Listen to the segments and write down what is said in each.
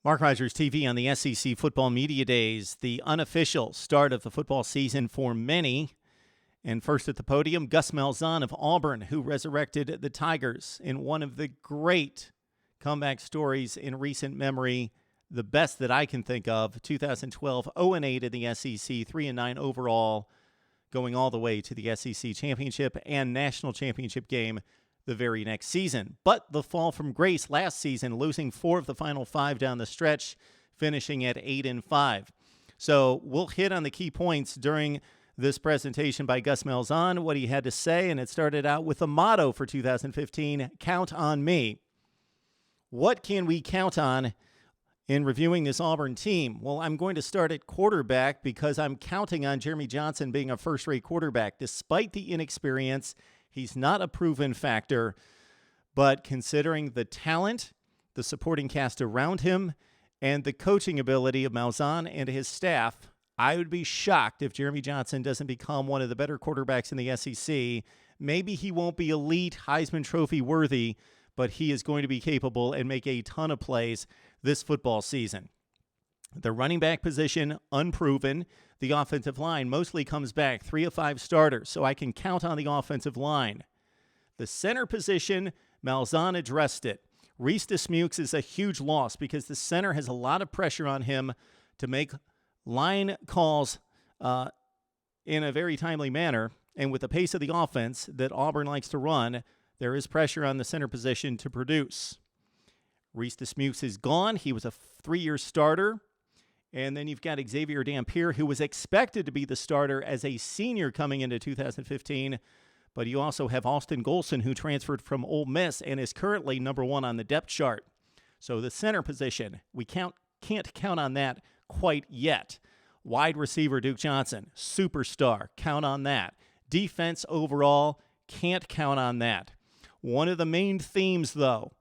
Mark Rogers TV on the SEC Football Media Days, the unofficial start of the football season for many. And first at the podium, Gus Malzahn of Auburn, who resurrected the Tigers in one of the great comeback stories in recent memory, the best that I can think of. 2012, 0-8 in the SEC, 3-9 overall, going all the way to the SEC championship and national championship game the very next season. But the fall from grace last season, losing 4 of the final 5 down the stretch, finishing at 8-5. So we'll hit on the key points during this presentation by Gus Malzahn, what he had to say, and it started out with a motto for 2015, count on me. What can we count on in reviewing this Auburn team? Well, I'm going to start at quarterback because I'm counting on Jeremy Johnson being a first-rate quarterback. Despite the inexperience, he's not a proven factor, but considering the talent, the supporting cast around him, and the coaching ability of Malzahn and his staff, I would be shocked if Jeremy Johnson doesn't become one of the better quarterbacks in the SEC. Maybe he won't be elite Heisman Trophy worthy, but he is going to be capable and make a ton of plays this football season. The running back position, unproven. The offensive line mostly comes back, 3 of 5 starters, so I can count on the offensive line. The center position, Malzahn addressed it. Reese Dismukes is a huge loss because the center has a lot of pressure on him to make line calls in a very timely manner. And with the pace of the offense that Auburn likes to run, there is pressure on the center position to produce. Reese Dismukes is gone. He was a 3-year starter. And then you've got Xavier Dampier, who was expected to be the starter as a senior coming into 2015. But you also have Austin Golson, who transferred from Ole Miss and is currently number 1 on the depth chart. So the center position, we can't count on that quite yet. Wide receiver Duke Johnson, superstar, count on that. Defense overall, can't count on that. One of the main themes, though,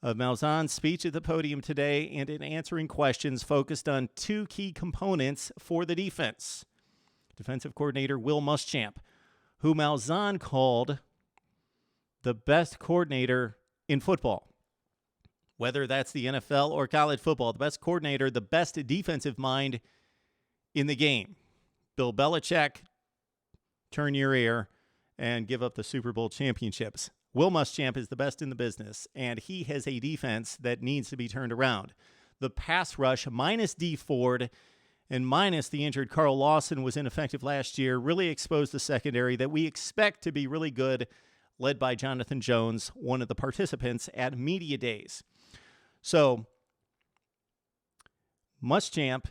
of Malzahn's speech at the podium today and in answering questions focused on 2 key components for the defense. Defensive coordinator Will Muschamp, who Malzahn called the best coordinator in football. Whether that's the NFL or college football, the best coordinator, the best defensive mind in the game. Bill Belichick, turn your ear and give up the Super Bowl championships. Will Muschamp is the best in the business, and he has a defense that needs to be turned around. The pass rush, minus D Ford and minus the injured Carl Lawson, was ineffective last year, really exposed the secondary that we expect to be really good, led by Jonathan Jones, one of the participants at Media Days. So Muschamp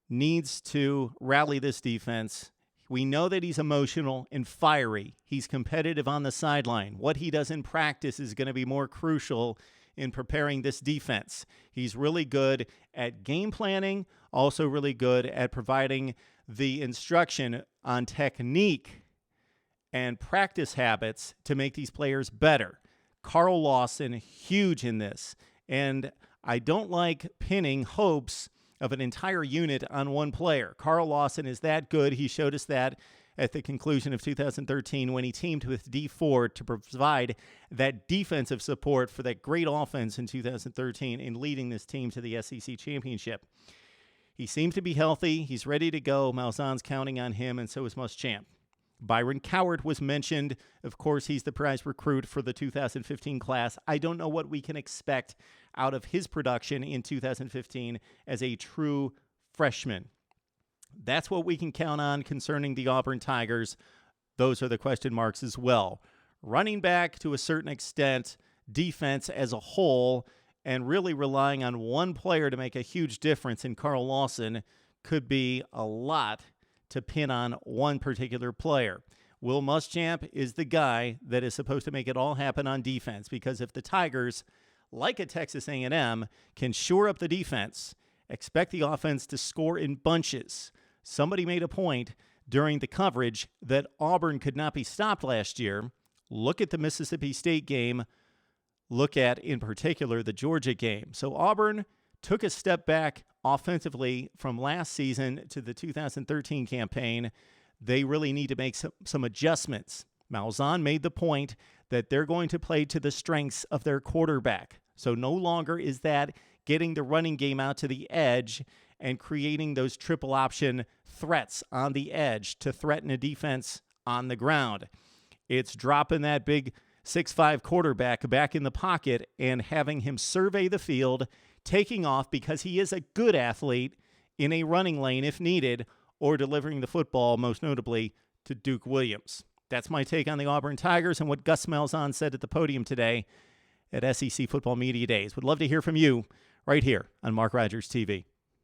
needs to rally this defense. We know that he's emotional and fiery. He's competitive on the sideline. What he does in practice is going to be more crucial in preparing this defense. He's really good at game planning, also really good at providing the instruction on technique and practice habits to make these players better. Carl Lawson, huge in this. And I don't like pinning hopes of an entire unit on one player. Carl Lawson is that good. He showed us that at the conclusion of 2013 when he teamed with D Ford to provide that defensive support for that great offense in 2013 in leading this team to the SEC championship. He seems to be healthy. He's ready to go. Malzahn's counting on him, and so is Muschamp. Byron Cowart was mentioned. Of course, he's the prize recruit for the 2015 class. I don't know what we can expect out of his production in 2015 as a true freshman. That's what we can count on concerning the Auburn Tigers. Those are the question marks as well. Running back to a certain extent, defense as a whole, and really relying on one player to make a huge difference in Carl Lawson could be a lot to pin on one particular player. Will Muschamp is the guy that is supposed to make it all happen on defense, because if the Tigers, like a Texas A&M, can shore up the defense, expect the offense to score in bunches. Somebody made a point during the coverage that Auburn could not be stopped last year. Look at the Mississippi State game. Look at, in particular, the Georgia game. So Auburn took a step back offensively from last season to the 2013 campaign. They really need to make some adjustments. Malzahn made the point that they're going to play to the strengths of their quarterback. So no longer is that getting the running game out to the edge and creating those triple option threats on the edge to threaten a defense on the ground. It's dropping that big 6'5" quarterback back in the pocket and having him survey the field, taking off because he is a good athlete in a running lane if needed, or delivering the football, most notably, to Duke Williams. That's my take on the Auburn Tigers and what Gus Malzahn said at the podium today at SEC Football Media Days. Would love to hear from you right here on Mark Rogers TV.